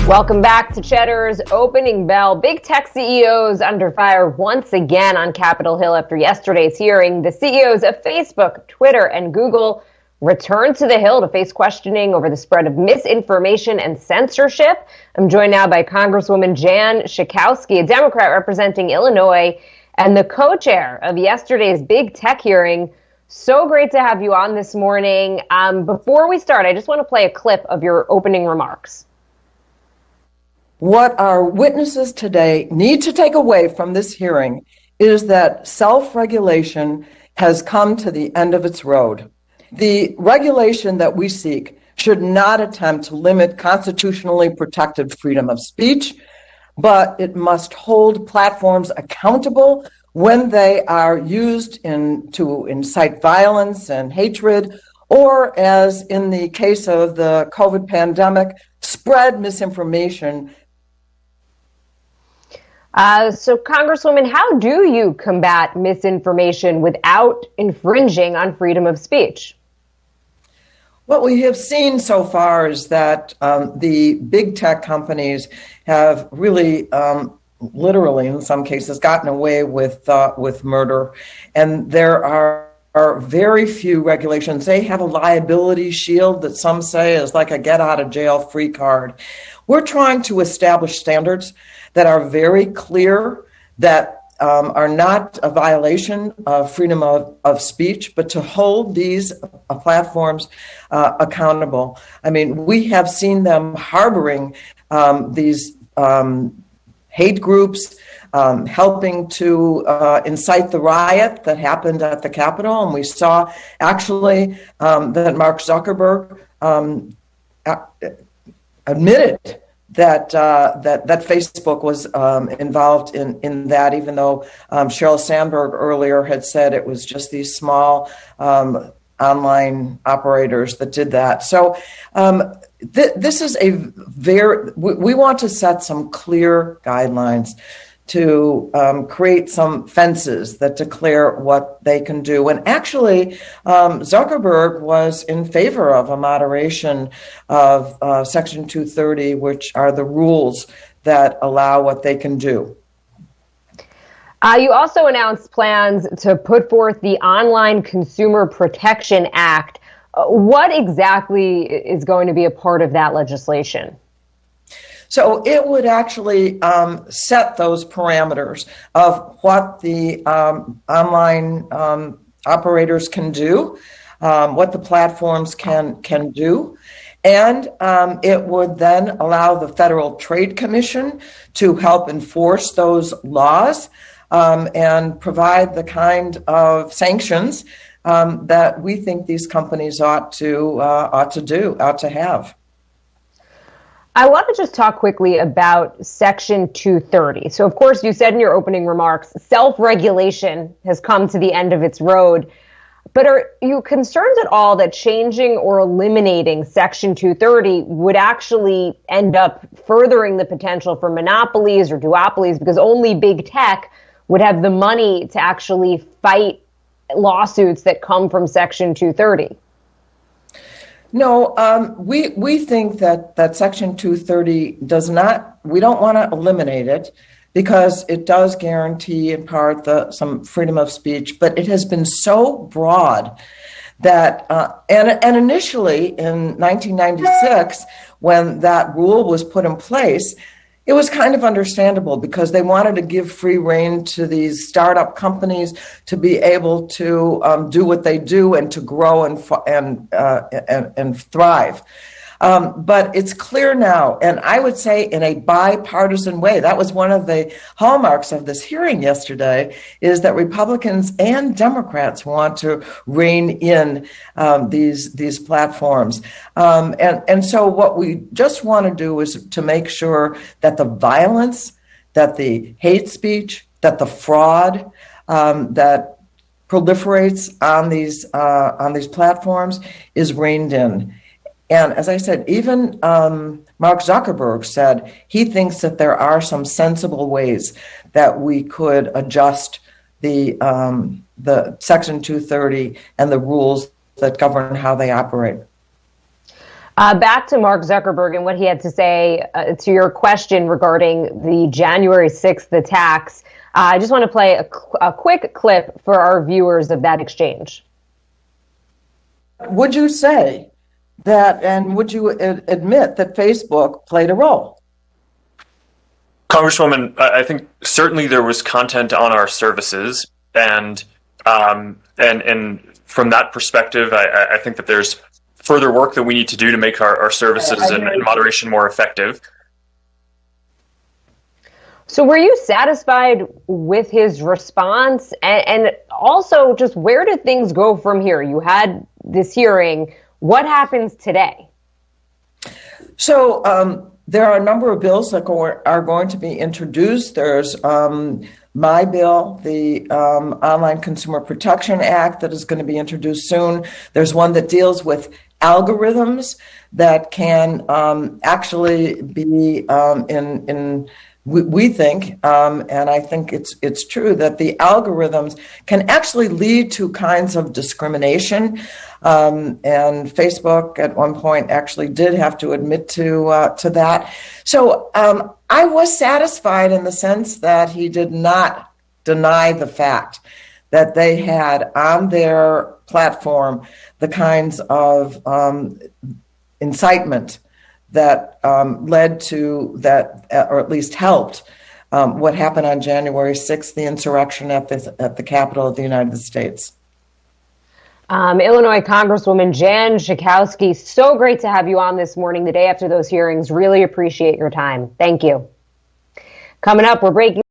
Welcome back to Cheddar's Opening Bell. Big tech CEOs under fire once again on Capitol Hill after yesterday's hearing. The CEOs of Facebook, Twitter, and Google returned to the Hill to face questioning over the spread of misinformation and censorship. I'm joined now by Congresswoman Jan Schakowsky, a Democrat representing Illinois, and the co-chair of yesterday's big tech hearing. So great to have you on this morning. Before we start, I just want to play a clip of your opening remarks. What our witnesses today need to take away from this hearing is that self-regulation has come to the end of its road. The regulation that we seek should not attempt to limit constitutionally protected freedom of speech, but it must hold platforms accountable when they are used to incite violence and hatred, or, as in the case of the COVID pandemic, spread misinformation. So, Congresswoman, how do you combat misinformation without infringing on freedom of speech? What we have seen so far is that the big tech companies have really, literally in some cases, gotten away with murder, and there are very few regulations. They have a liability shield that some say is like a get-out-of-jail-free card. We're trying to establish standards that are very clear, that are not a violation of freedom of speech, but to hold these platforms accountable. I mean, we have seen them harboring these hate groups, helping to incite the riot that happened at the Capitol. And we saw actually that Mark Zuckerberg admitted that Facebook was involved in that, even though Sheryl Sandberg earlier had said it was just these small online operators that did that. So this is we want to set some clear guidelines to create some fences that declare what they can do. And actually, Zuckerberg was in favor of a moderation of Section 230, which are the rules that allow what they can do. You also announced plans to put forth the Online Consumer Protection Act. What exactly is going to be a part of that legislation? So it would actually set those parameters of what the online operators can do, what the platforms can do, and it would then allow the Federal Trade Commission to help enforce those laws and provide the kind of sanctions that we think these companies ought to have. I want to just talk quickly about Section 230. So, of course, you said in your opening remarks, self-regulation has come to the end of its road. But are you concerned at all that changing or eliminating Section 230 would actually end up furthering the potential for monopolies or duopolies, because only big tech would have the money to actually fight lawsuits that come from Section 230? No, we think that Section 230 we don't want to eliminate it, because it does guarantee in part some freedom of speech, but it has been so broad that, and initially in 1996, when that rule was put in place, it was kind of understandable because they wanted to give free rein to these startup companies to be able to do what they do and to grow and thrive. But it's clear now, and I would say in a bipartisan way, that was one of the hallmarks of this hearing yesterday, is that Republicans and Democrats want to rein in these platforms. And so what we just want to do is to make sure that the violence, that the hate speech, that the fraud that proliferates on these platforms is reined in. And as I said, even Mark Zuckerberg said he thinks that there are some sensible ways that we could adjust the Section 230 and the rules that govern how they operate. Back to Mark Zuckerberg and what he had to say to your question regarding the January 6th attacks. I just want to play a quick clip for our viewers of that exchange. Would you say that, and would you admit that Facebook played a role? Congresswoman, I think certainly there was content on our services, and from that perspective, I think that there's further work that we need to do to make our services and moderation more effective. So were you satisfied with his response? And also, just where do things go from here? You had this hearing. What happens today? So there are a number of bills that are going to be introduced. There's my bill, the Online Consumer Protection Act, that is going to be introduced soon. There's one that deals with algorithms that can actually be we think, and I think it's true, that the algorithms can actually lead to kinds of discrimination. And Facebook at one point actually did have to admit to that. So I was satisfied in the sense that he did not deny the fact that they had on their platform the kinds of incitement that led to that, or at least helped what happened on January 6th, the insurrection at the Capitol of the United States. Illinois Congresswoman Jan Schakowsky, so great to have you on this morning, the day after those hearings. Really appreciate your time. Thank you. Coming up, we're breaking